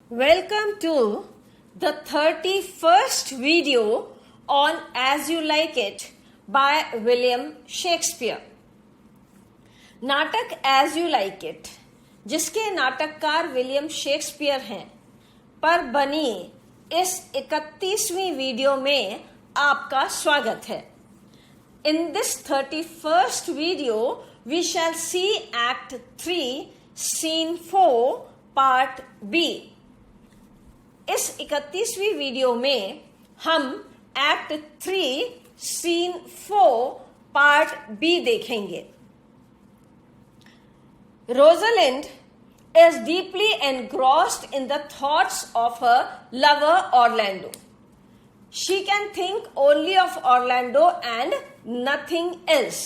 Welcome to the 31st video on As You Like It by William Shakespeare. नाटक as you like it, जिसके नाटककार William Shakespeare हैं, पर बनी इस 31वीं वीडियो में आपका स्वागत है. In this 31st video, we shall see Act 3, Scene 4, Part B. इस 31वीं वीडियो में हम एक्ट 3 सीन 4 पार्ट बी देखेंगे. रोज़लिंड is deeply engrossed in the thoughts of her lover Orlando. She can think only of Orlando and nothing else.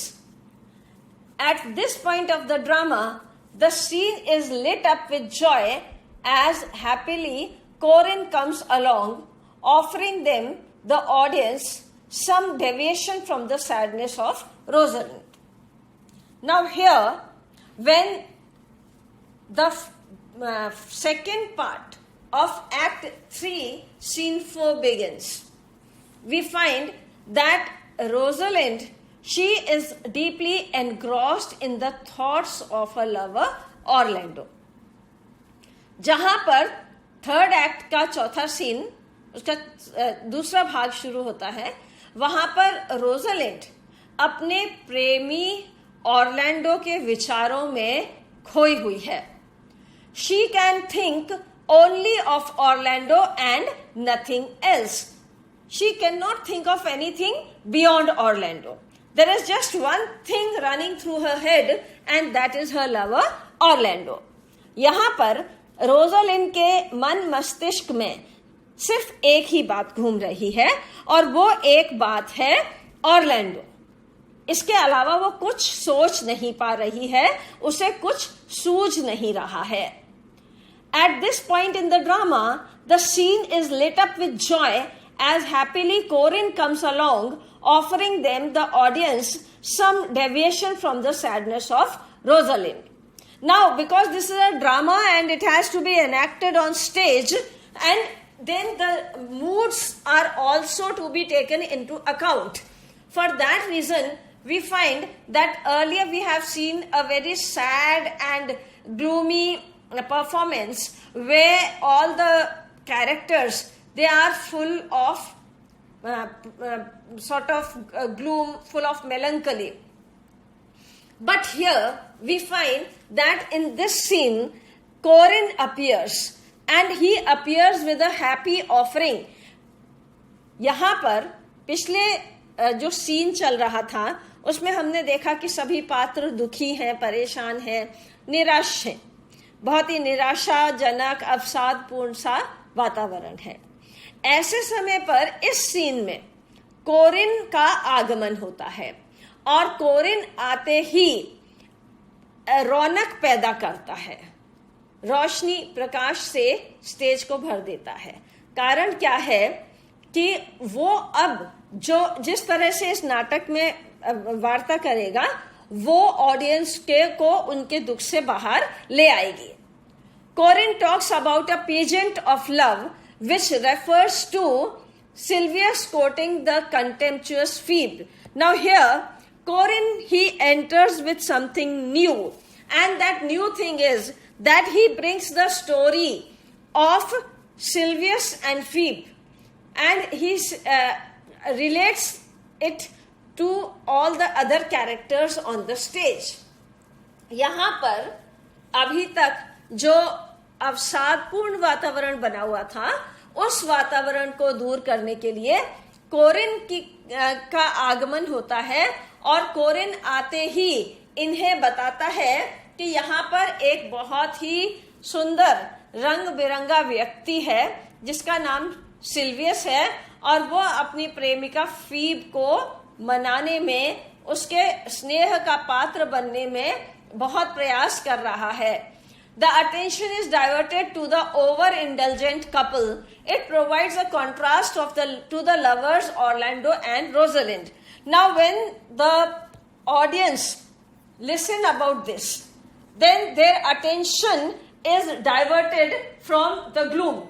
At this point of the drama, the scene is lit up with joy as happily Corin comes along, offering them, the audience, some deviation from the sadness of Rosalind. Now here, when the second part of Act 3, Scene 4 begins, we find that Rosalind, she is deeply engrossed in the thoughts of her lover Orlando. जहां पर third act का चौथा scene, उसका दूसरा भाग शुरू होता है, वहां पर रोज़लिंड अपने प्रेमी ऑर्लैंडो के विचारों में खोई हुई है. She can think only of Orlando and nothing else. She can not think of anything beyond Orlando. There is just one thing running through her head and that is her lover Orlando. यहां पर रोज़लिंड के मन मस्तिष्क में सिर्फ एक ही बात घूम रही है और वो एक बात है ऑर्लैंडो. इसके अलावा वो कुछ सोच नहीं पा रही है, उसे कुछ सूझ नहीं रहा है. At this point in the drama, the scene is lit up with joy as happily Corin comes along, offering them, the audience, some deviation from the sadness of Rosalind. Now, because this is a drama and it has to be enacted on stage, and then the moods are also to be taken into account. For that reason, we find that earlier we have seen a very sad and gloomy performance where all the characters, they are full of gloom, full of melancholy. But here we find that in this scene, Corin appears and he appears with a happy offering. यहाँ पर पिछले जो scene चल रहा था उसमें हमने देखा कि सभी पात्र दुखी हैं, परेशान हैं, निराश हैं. बहुत ही निराशाजनक, अवसादपूर्ण सा वातावरण है. ऐसे समय पर इस सीन में कोरिन का आगमन होता है और कोरिन आते ही रौनक पैदा करता है, रोशनी प्रकाश से स्टेज को भर देता है. कारण क्या है कि वो अब जो जिस तरह से इस नाटक में वार्ता करेगा वो ऑडियंस को उनके दुख से बाहर ले आएगी. Corin talks about a pageant of love which refers to Sylvius quoting the contemptuous Phoebe. Now here, Corin, he enters with something new, and that new thing is that he brings the story of Sylvius and Phoebe, and he relates it to all the other characters on the stage. यहाँ पर अभी तक जो अवसादपूर्ण वातावरण बना हुआ था, उस वातावरण को दूर करने के लिए कोरिन का आगमन होता है और कोरिन आते ही इन्हें बताता है कि यहाँ पर एक बहुत ही सुंदर रंग बिरंगा व्यक्ति है जिसका नाम सिल्वियस है और वो अपनी प्रेमिका फीब को मनाने में, उसके स्नेह का पात्र बनने में बहुत प्रयास कर रहा है. The attention is diverted to the overindulgent couple. It provides a contrast to the lovers Orlando and Rosalind. Now, when the audience listen about this, then their attention is diverted from the gloom.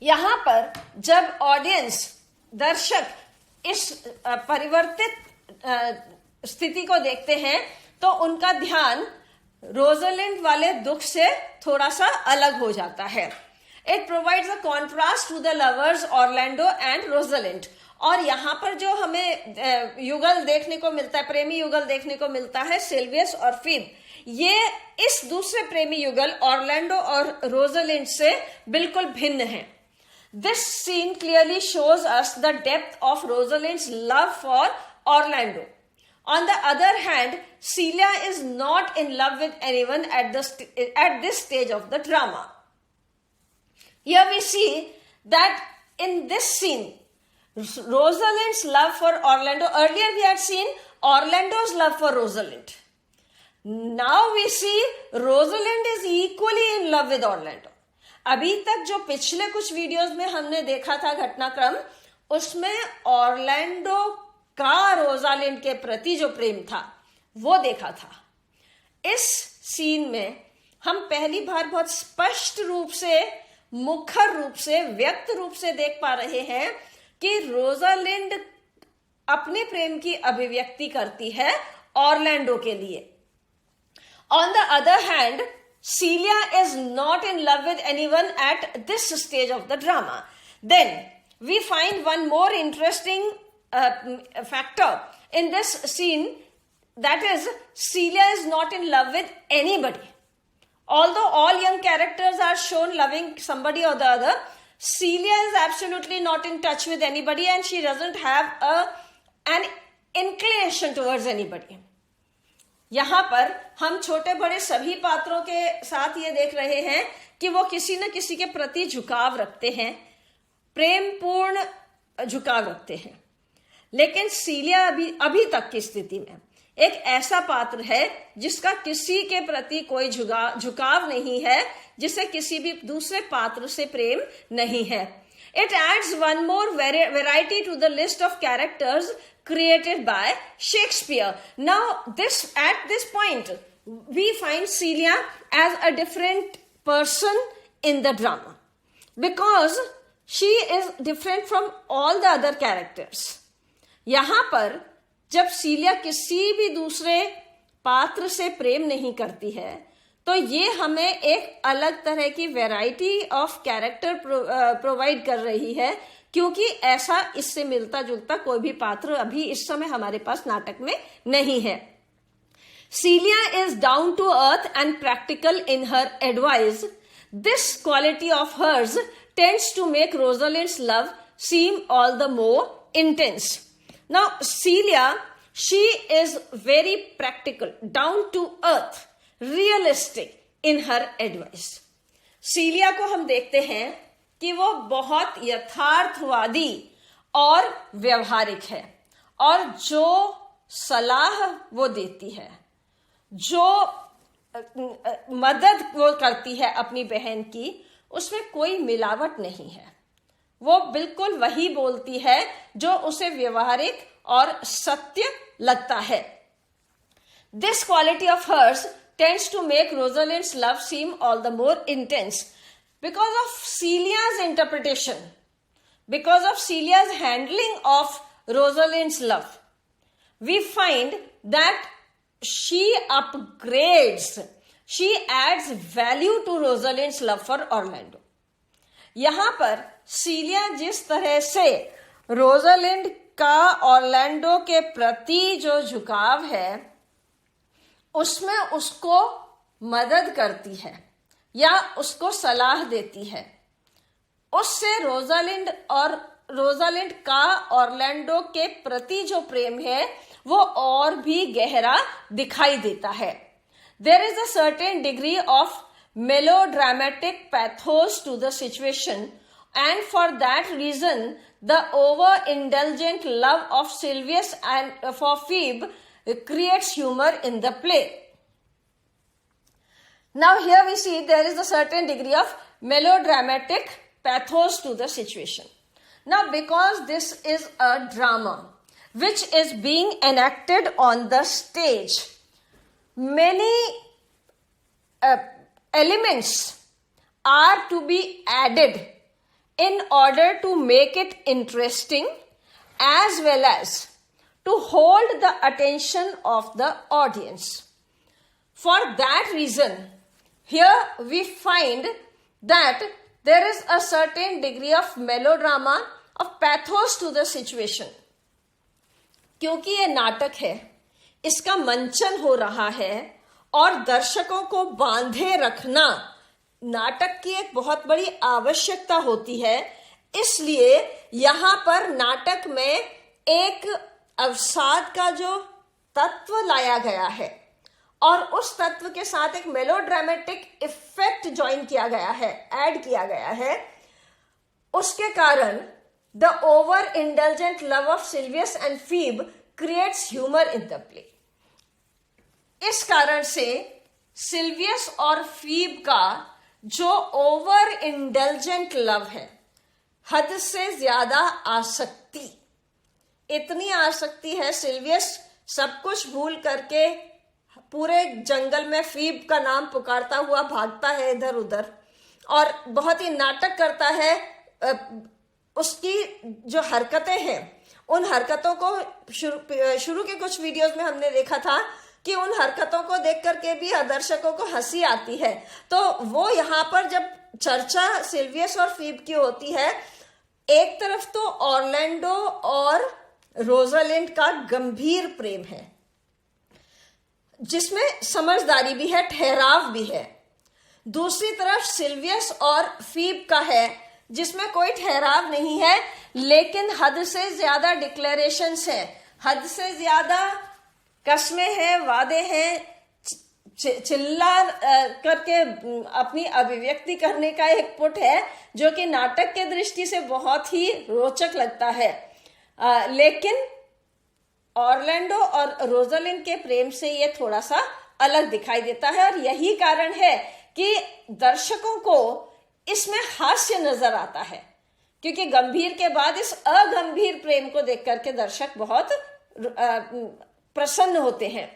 यहां पर जब audience, दर्शक इस परिवर्तित स्थिति को देखते हैं तो उनका ध्यान रोजलिंड वाले दुख से थोड़ा सा अलग हो जाता है. It provides a contrast to the lovers Orlando and Rosalind. और यहां पर जो हमें युगल देखने को मिलता है, प्रेमी युगल देखने को मिलता है, सिल्वियस और फीब, ये इस दूसरे प्रेमी युगल ऑर्लैंडो और रोजलिंड से बिल्कुल भिन्न है. This scene clearly shows us the depth of Rosalind's love for Orlando. On the other hand, Celia is not in love with anyone at this stage of the drama. Here we see that in this scene, Rosalind's love for Orlando, earlier we had seen Orlando's love for Rosalind. Now we see Rosalind is equally in love with Orlando. अभी तक जो पिछले कुछ videos में हमने देखा था घटनाक्रम, उसमें ऑर्लैंडो का रोजालिंड के प्रति जो प्रेम था वो देखा था. इस सीन में हम पहली बार बहुत स्पष्ट रूप से, मुखर रूप से, व्यक्त रूप से देख पा रहे हैं कि रोजालिंड अपने प्रेम की अभिव्यक्ति करती है ऑर्लैंडो के लिए. On the other hand, Celia is not in love with anyone at this stage of the drama. Then we find one more interesting factor in this scene, that is, Celia is not in love with anybody. Although all young characters are shown loving somebody or the other, Celia is absolutely not in touch with anybody and she doesn't have an inclination towards anybody. यहां पर हम छोटे बड़े सभी पात्रों के साथ ये देख रहे हैं कि वो किसी न किसी के प्रति झुकाव रखते हैं, प्रेमपूर्ण झुकाव रखते हैं. लेकिन सीलिया अभी तक की स्थिति में एक ऐसा पात्र है जिसका किसी के प्रति कोई झुकाव नहीं है, जिसे किसी भी दूसरे पात्र से प्रेम नहीं है. It adds one more variety to the list of characters created by Shakespeare. Now, at this point, we find Celia as a different person in the drama because she is different from all the other characters. यहां पर जब सीलिया किसी भी दूसरे पात्र से प्रेम नहीं करती है तो ये हमें एक अलग तरह की वैरायटी ऑफ कैरेक्टर प्रोवाइड कर रही है, क्योंकि ऐसा इससे मिलता जुलता कोई भी पात्र अभी इस समय हमारे पास नाटक में नहीं है. Celia is down to earth and practical in her advice. This quality of hers tends to make Rosalind's love seem all the more intense. Now Celia, she is very practical, down to earth, realistic in her advice. Celia को हम देखते हैं कि वो बहुत यथार्थवादी और व्यवहारिक है, और जो सलाह वो देती है, जो मदद वो करती है अपनी बहन की, उसमें कोई मिलावट नहीं है. वो बिल्कुल वही बोलती है जो उसे व्यवहारिक और सत्य लगता है. This quality of hers tends to make Rosalind's love seem all the more intense because of Celia's interpretation, because of Celia's handling of Rosalind's love. We find that she upgrades, she adds value to Rosalind's love for Orlando. यहां पर सीलिया जिस तरह से Rosalind का Orlando के प्रति जो झुकाव है उसमें उसको मदद करती है या उसको सलाह देती है, उससे रोजालिंड का ऑर्लैंडो के प्रति जो प्रेम है वो और भी गहरा दिखाई देता है. There is a certain degree of melodramatic pathos to the situation, and for that reason the over-indulgent love of Silvius and for Phoebe creates humor in the play. Now here we see there is a certain degree of melodramatic pathos to the situation. Now because this is a drama which is being enacted on the stage, many elements are to be added in order to make it interesting as well as to hold the attention of the audience. For that reason, here we find that there is a certain degree of melodrama, of pathos to the situation. क्योंकि ये नाटक है, इसका मंचन हो रहा है और दर्शकों को बांधे रखना नाटक की एक बहुत बड़ी आवश्यकता होती है, इसलिए यहां पर नाटक में एक अवसाद का जो तत्व लाया गया है और उस तत्व के साथ एक मेलोड्रामेटिक इफेक्ट ज्वाइन किया गया है, ऐड किया गया है, उसके कारण the over indulgent love of Silvius and Phebe creates humour in the play. इस कारण से सिल्वियस और फीब का जो ओवर इंडल्जेंट लव है, हद से ज्यादा आसक्ति, इतनी आसक्ति है, सिल्वियस सब कुछ भूल करके पूरे जंगल में फीब का नाम पुकारता हुआ भागता है इधर उधर और बहुत ही नाटक करता है. उसकी जो हरकतें हैं, उन हरकतों को शुरू के कुछ वीडियोस में हमने देखा था कि उन हरकतों को देख करके भी दर्शकों को हंसी आती है. तो वो यहाँ पर जब चर्चा सिल्वियस और फीब की होती है, एक तरफ तो ऑरलैंडो और रोजालिंड का गंभीर प्रेम है जिसमें समझदारी भी है, ठहराव भी है. दूसरी तरफ सिल्वियस और फीब का है जिसमें कोई ठहराव नहीं है, लेकिन हद से ज्यादा डिक्लेरेशंस हैं, हद से ज्यादा कस्में हैं, वादे हैं, चिल्ला करके अपनी अभिव्यक्ति करने का एक पुट है जो कि नाटक के दृष्टि से बहुत ही रोचक लगता है. लेकिन ऑरलैंडो और रोजालिंड के प्रेम से ये थोड़ा सा अलग दिखाई देता है और यही कारण है कि दर्शकों को इसमें हास्य नजर आता है, क्योंकि गंभीर के बाद इस अगंभीर प्रेम को देख करके दर्शक बहुत प्रसन्न होते हैं.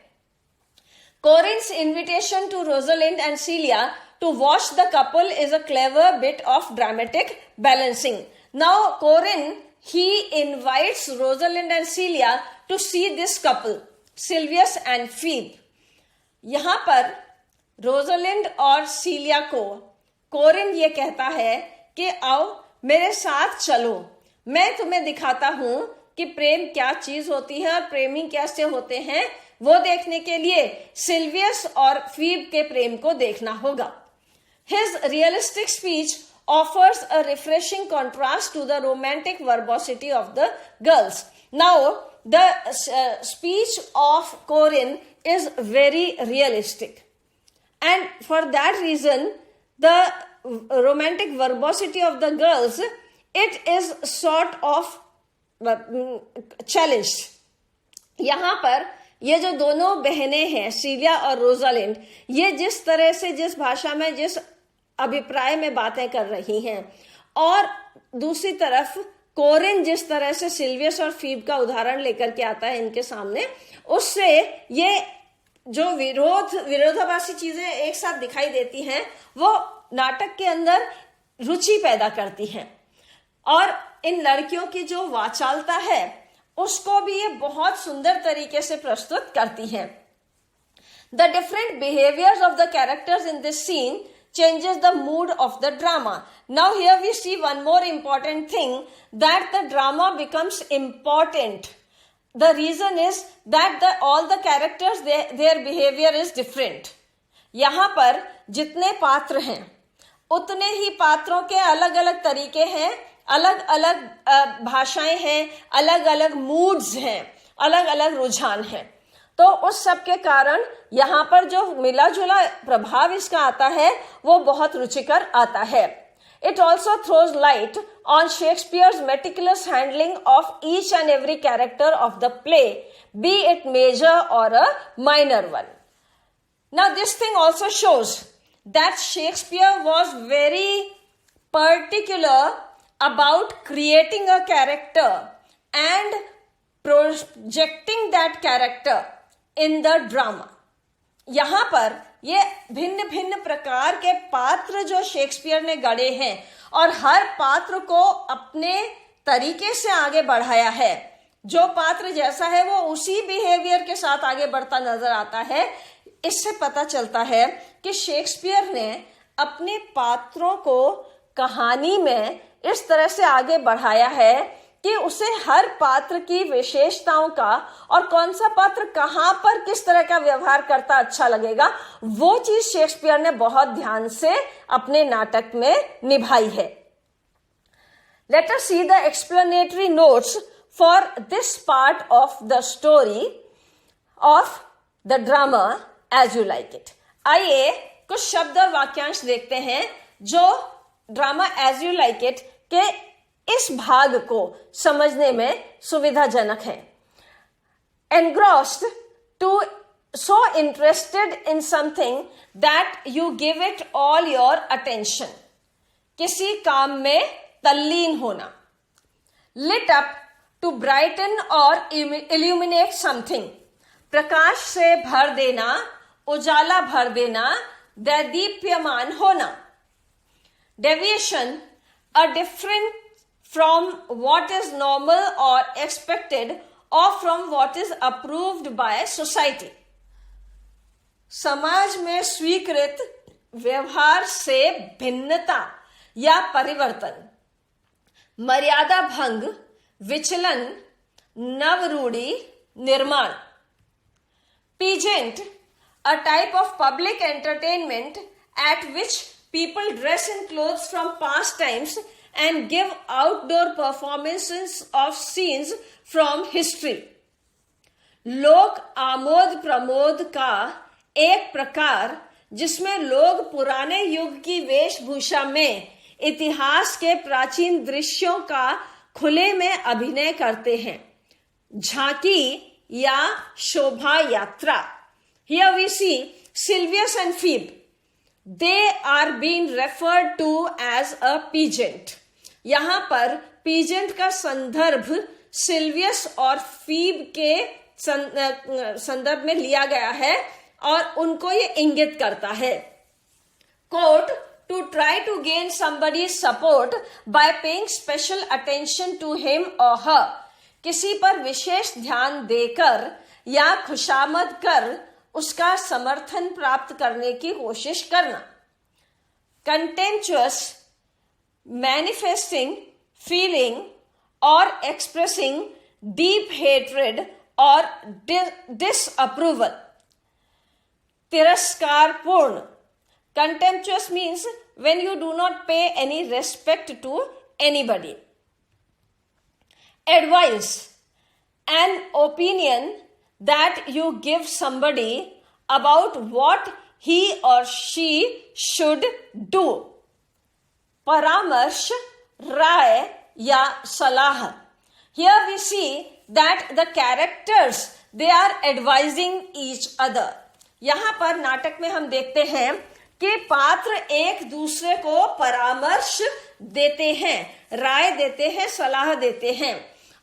Corinne's invitation to Rosalind and Celia to watch the couple is a clever bit of dramatic balancing. Now Corinne, he invites Rosalind and Celia to see this couple, Sylvius and Phoebe. यहां पर Rosalind और सीलिया को कोरिन ये कहता है कि आओ मेरे साथ चलो, मैं तुम्हें दिखाता हूं कि प्रेम क्या चीज होती है और प्रेमी कैसे होते हैं. वो देखने के लिए सिल्वियस और फीब के प्रेम को देखना होगा. His realistic speech offers a refreshing contrast to the romantic verbosity of the girls. Now, the speech of Corinne is very realistic, and for that reason, the romantic verbosity of the girls, it is sort of challenged. यहाँ पर ये जो दोनों बहनें हैं, सीलिया और Rosalind, ये जिस तरह से, जिस भाषा में, जिस अभिप्राय में बातें कर रही हैं, और दूसरी तरफ कोरिन जिस तरह से सिल्वियस और फीब का उदाहरण लेकर के आता है इनके सामने, उससे ये जो विरोधाभासी चीजें एक साथ दिखाई देती हैं, वो नाटक के अंदर रुचि पैदा करती हैं और इन लड़कियों की जो वाचालता है उसको भी ये बहुत सुंदर तरीके से प्रस्तुत करती है. The different behaviors of the characters in this scene changes the mood of the drama. Now here we see one more important thing, that the drama becomes important. The reason is that all the characters, their behavior is different. यहाँ पर जितने पात्र हैं उतने ही पात्रों के अलग अलग तरीके हैं, अलग अलग भाषाएं हैं, अलग अलग मूड्स हैं, अलग अलग रुझान हैं. तो उस सब के कारण यहाँ पर जो मिला जुला प्रभाव इसका आता है वो बहुत रुचिकर आता है. It also throws light on Shakespeare's meticulous handling of each and every character of the play, be it major or a minor one. Now this thing also shows that Shakespeare was very particular about creating a character and projecting that character in the drama. यहाँ पर ये भिन्न भिन्न प्रकार के पात्र जो Shakespeare ने गढ़े हैं और हर पात्र को अपने तरीके से आगे बढ़ाया है। जो पात्र जैसा है वो उसी बिहेवियर के साथ आगे बढ़ता नजर आता है। इससे पता चलता है कि शेक्सपियर ने अपने पात्रों को कहानी में इस तरह से आगे बढ़ाया है कि उसे हर पात्र की विशेषताओं का और कौन सा पात्र कहां पर किस तरह का व्यवहार करता अच्छा लगेगा, वो चीज शेक्सपियर ने बहुत ध्यान से अपने नाटक में निभाई है। Let us see the explanatory notes for this part of the story of the drama As You Like It. आइए कुछ शब्द और वाक्यांश देखते हैं जो drama As You Like It के इस भाग को समझने में सुविधाजनक है। Engrossed to so interested in something that you give it all your attention. किसी काम में तल्लीन होना। Lit up to brighten or illuminate something. प्रकाश से भर देना, उजाला भर देना, दैदीप्यमान होना। Deviation, a different from what is normal or expected or from what is approved by society. समाज में स्वीकृत व्यवहार से भिन्नता या परिवर्तन। मर्यादा भंग, विचलन, नवरूढ़ी, निर्माण। Pageant, a type of public entertainment at which people dress in clothes from past times and give outdoor performances of scenes from history. लोक आमोद प्रमोद का एक प्रकार जिसमें लोग पुराने युग की वेशभूषा में इतिहास के प्राचीन दृश्यों का खुले में अभिनय करते हैं। झांकी या शोभा यात्रा। Here we see Sylvius and Phoebe. They are being referred to as a pageant. यहां पर पीजेंट का संदर्भ सिल्वियस और फीब के संदर्भ में लिया गया है और उनको ये इंगित करता है। Quote, to try to gain somebody's support by paying special attention to him or her. किसी पर विशेष ध्यान देकर या खुशामद कर उसका समर्थन प्राप्त करने की कोशिश करना। Contemptuous, manifesting, feeling or expressing deep hatred or disapproval. तिरस्कारपूर्ण. Contemptuous means when you do not pay any respect to anybody. Advice, an opinion that you give somebody about what he or she should do. परामर्श, राय या सलाह. Here we see that the characters they are advising each other. यहाँ पर नाटक में हम देखते हैं कि पात्र एक दूसरे को परामर्श देते हैं, राय देते हैं, सलाह देते हैं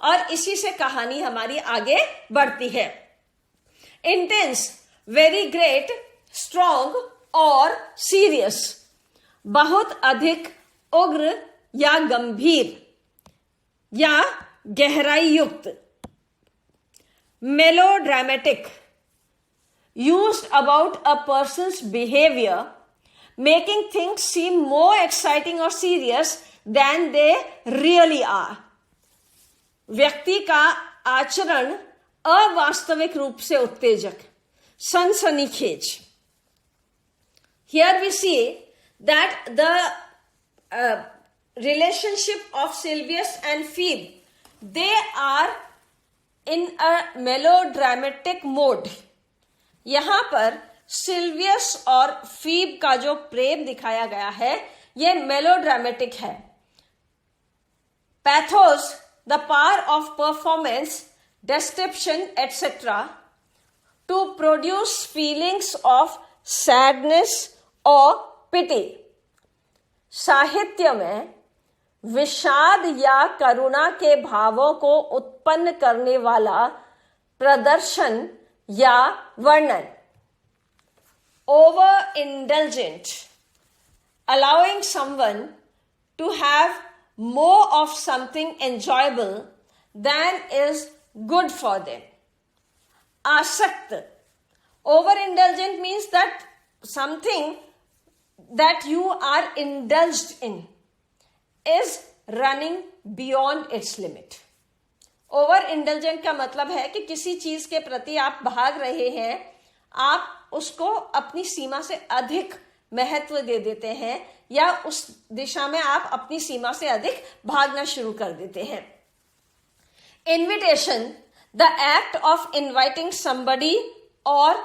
और इसी से कहानी हमारी आगे बढ़ती है। इंटेंस, वेरी ग्रेट, स्ट्रॉन्ग और सीरियस, बहुत अधिक, उग्र या गंभीर या गहराई युक्त। Melodramatic, used about a person's behavior, making things seem more exciting or serious than they really are. व्यक्ति का आचरण अवास्तविक रूप से उत्तेजक, सनसनीखेज। Here we see that the relationship of Sylvius and Phoebe, they are in a melodramatic mode. यहां पर सिल्वियस और फीब का जो प्रेम दिखाया गया है ये मेलोड्रामेटिक है। Pathos, the power of performance, description etcetera to produce feelings of sadness और पिटी। साहित्य में विषाद या करुणा के भावों को उत्पन्न करने वाला प्रदर्शन या वर्णन। overindulgent, allowing someone to have more of something enjoyable than is good for them. Asakt. Overindulgent means that something that you are indulged in is running beyond its limit. Over indulgent का मतलब है कि किसी चीज के प्रति आप भाग रहे हैं, आप उसको अपनी सीमा से अधिक महत्व दे देते हैं या उस दिशा में आप अपनी सीमा से अधिक भागना शुरू कर देते हैं. Invitation, the act of inviting somebody और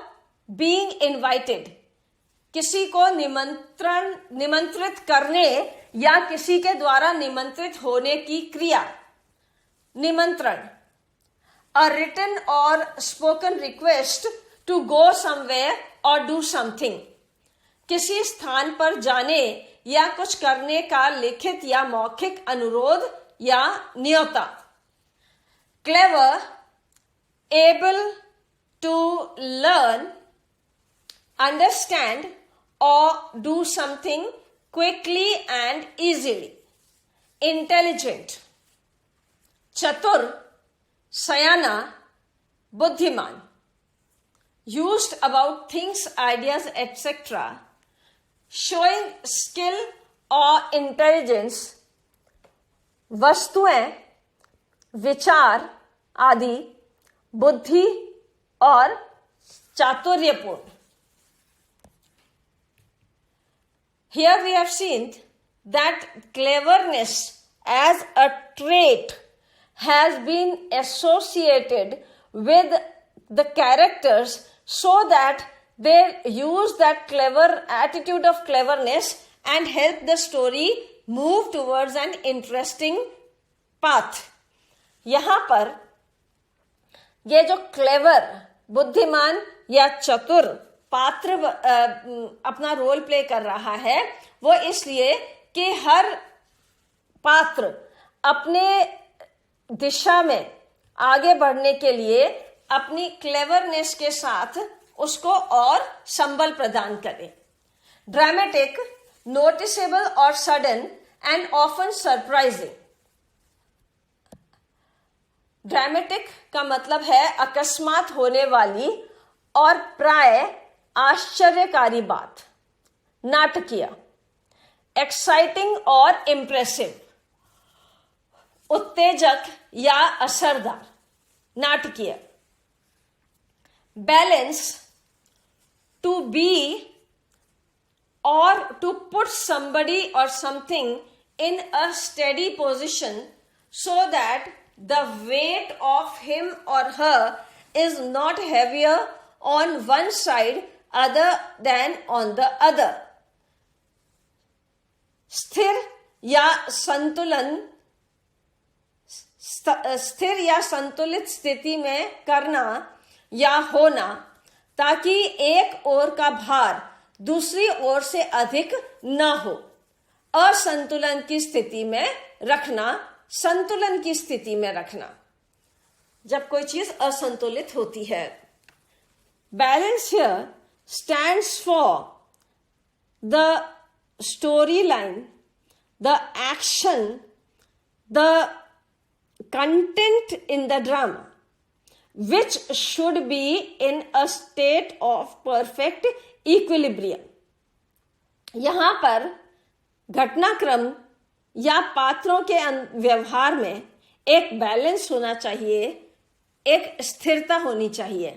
बीइंग इन्वाइटेड. किसी को निमंत्रित करने या किसी के द्वारा निमंत्रित होने की क्रिया. निमंत्रण. A written or spoken request to go somewhere or do something. किसी स्थान पर जाने या कुछ करने का लिखित या मौखिक अनुरोध या न्योता. Clever, able to learn, understand or do something quickly and easily. Intelligent. Chatur, sayana, buddhiman. Used about things, ideas, etc. Showing skill or intelligence. वस्तुएं, विचार आदि बुद्धि और चातुर्यपूर्ण. Here we have seen that cleverness as a trait has been associated with the characters so that they use that clever attitude of cleverness and help the story move towards an interesting path. यहाँ पर ये जो clever, बुद्धिमान या चतुर पात्र अपना role play कर रहा है, वो इसलिए कि हर पात्र अपने दिशा में आगे बढ़ने के लिए अपनी क्लेवरनेस के साथ उसको और संबल प्रदान करे. ड्रामेटिक, नोटिसेबल और sudden and often surprising. Dramatic का मतलब है अकस्मात होने वाली और प्राय आश्चर्यकारी बात. नाटकीय. एक्साइटिंग और इम्प्रेसिव. उत्तेजक या असरदार. नाटकीय. Balance, to be or to put somebody or something in a steady position so that the weight of him or her is not heavier on one side other than on the other. स्थिर या संतुलित स्थिति में करना या होना ताकि एक ओर का भार दूसरी ओर से अधिक न हो. असंतुलन की स्थिति में रखना, संतुलन की स्थिति में रखना. जब कोई चीज असंतुलित होती है. Balance here stands for the story line, the action, the content in the drama, which should be in a state of perfect equilibrium. यहां पर घटनाक्रम या पात्रों के व्यवहार में एक बैलेंस होना चाहिए, एक स्थिरता होनी चाहिए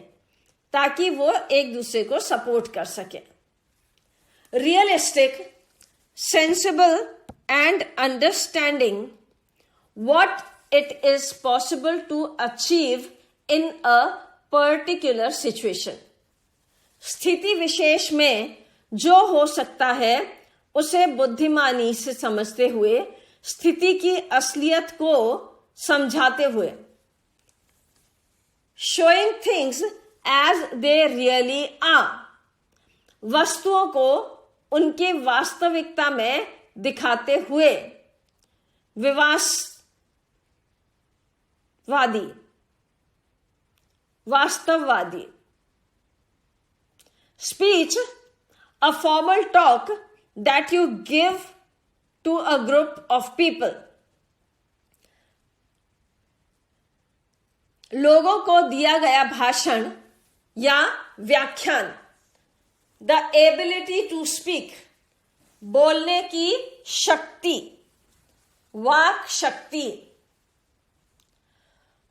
ताकि वो एक दूसरे को सपोर्ट कर सके. Realistic, sensible and understanding what it is possible to achieve in a particular situation. स्थिति विशेष में जो हो सकता है उसे बुद्धिमानी से समझते हुए, स्थिति की असलियत को समझाते हुए. Showing things as they really are. वस्तुओं को उनकी वास्तविकता में दिखाते हुए. वास्तववादी. Speech a formal talk that you give to a group of people. लोगों को दिया गया भाषण या व्याख्यान. The ability to speak, बोलने की शक्ति, वाक शक्ति.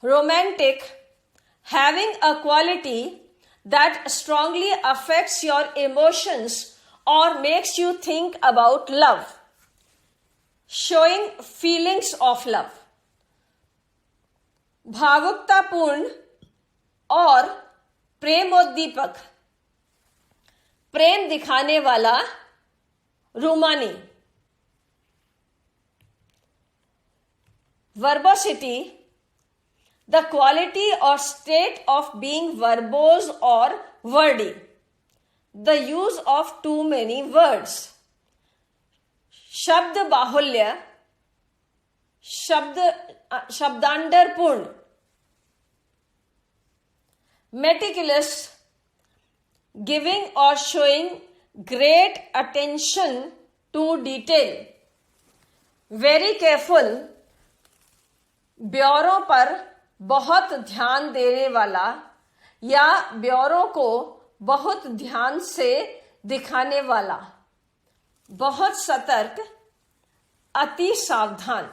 Romantic, having a quality that strongly affects your emotions or makes you think about love, showing feelings of love. भावुकतापूर्ण और प्रेमोद्दीपक, प्रेम दिखाने वाला, रूमानी. Verbosity, the quality or state of being verbose or wordy, the use of too many words. शब्द बाहुल्य, शब्दांडरपूर्ण. Meticulous, giving or showing great attention to detail. Very careful, ब्यौरों पर बहुत ध्यान देने वाला या ब्यौरों को बहुत ध्यान से दिखाने वाला. बहुत सतर्क, अति सावधान.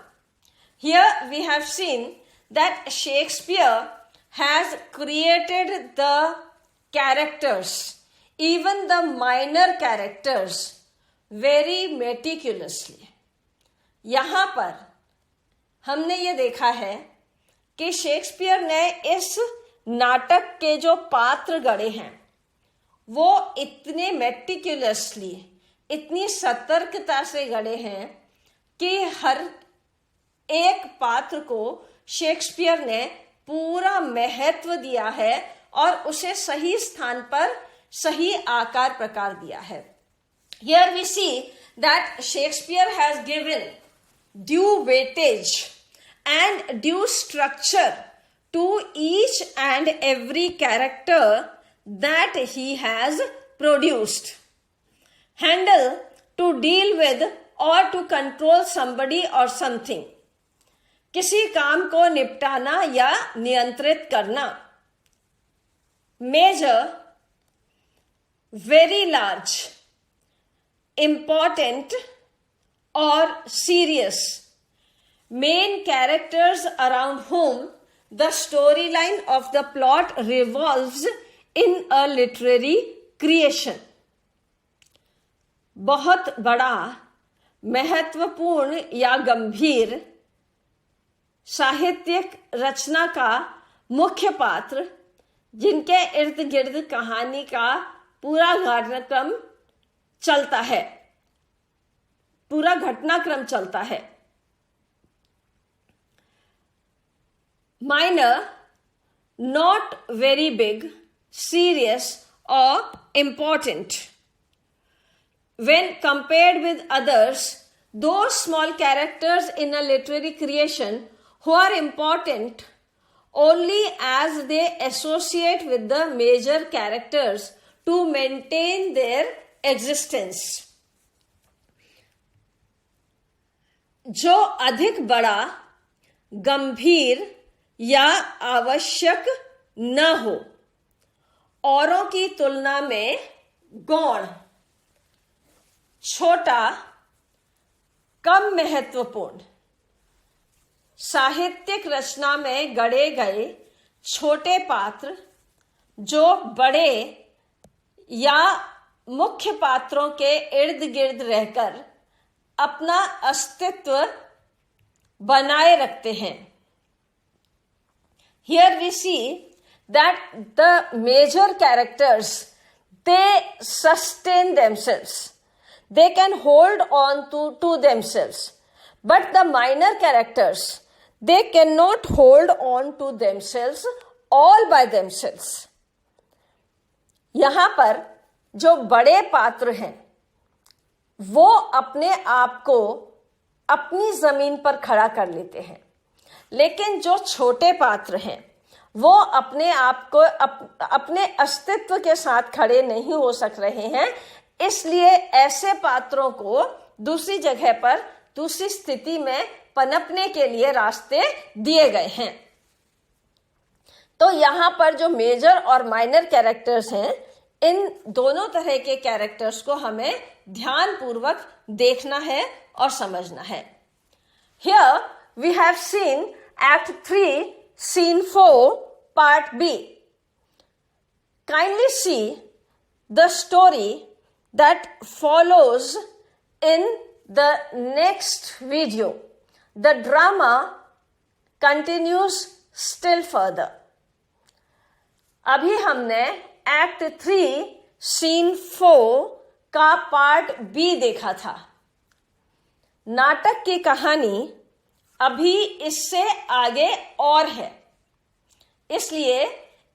Here we have seen that Shakespeare has created the characters, even the minor characters, very meticulously. यहाँ पर हमने ये देखा है कि शेक्सपियर ने इस नाटक के जो पात्र गढ़े हैं वो इतने मेटिकुलसली, इतनी सतर्कता से गढ़े हैं कि हर एक पात्र को शेक्सपियर ने पूरा महत्व दिया है और उसे सही स्थान पर सही आकार प्रकार दिया है. Here we see that Shakespeare has given due weightage and due structure to each and every character that he has produced. Handle, to deal with or to control somebody or something. किसी काम को निपटाना या नियंत्रित करना. Major, very large, important or serious. Main characters around whom the storyline of the plot revolves in a literary creation. बहुत बड़ा, महत्वपूर्ण या गंभीर साहित्यिक रचना का मुख्य पात्र जिनके इर्द गिर्द कहानी का पूरा घटनाक्रम चलता है, पूरा घटनाक्रम चलता है. Minor, not very big, serious or important. When compared with others, those small characters in a literary creation who are important only as they associate with the major characters to maintain their existence. जो अधिक बड़ा, गंभीर या आवश्यक न हो, औरों की तुलना में गौण, छोटा, कम महत्वपूर्ण. साहित्यिक रचना में गढ़े गए छोटे पात्र जो बड़े या मुख्य पात्रों के इर्द गिर्द रहकर अपना अस्तित्व बनाए रखते हैं. Here we see that the major characters, they sustain themselves. They can hold on to themselves. But the minor characters, they cannot hold on to themselves all by themselves. यहाँ पर जो बड़े पात्र हैं वो अपने आप को अपनी जमीन पर खड़ा कर लेते हैं, लेकिन जो छोटे पात्र हैं वो अपने आप को अपने अस्तित्व के साथ खड़े नहीं हो सक रहे हैं, इसलिए ऐसे पात्रों को दूसरी जगह पर, दूसरी स्थिति में पनपने के लिए रास्ते दिए गए हैं। तो यहां पर जो मेजर और माइनर कैरेक्टर्स हैं, इन दोनों तरह के कैरेक्टर्स को हमें ध्यानपूर्वक देखना है और समझना है। Here we have seen Act 3, Scene 4, Part B. Kindly see the story that follows in the next video. The drama continues still further. अभी हमने Act 3, Scene 4 का Part B देखा था। नाटक की कहानी अभी इससे आगे और है, इसलिए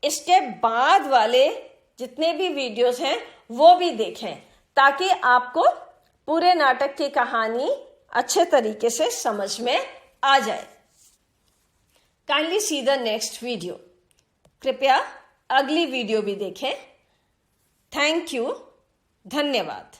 इसके बाद वाले जितने भी वीडियोस हैं वो भी देखें, ताकि आपको पूरे नाटक की कहानी अच्छे तरीके से समझ में आ जाए। Kindly see the next video. कृपया अगली वीडियो भी देखें। थैंक यू, धन्यवाद।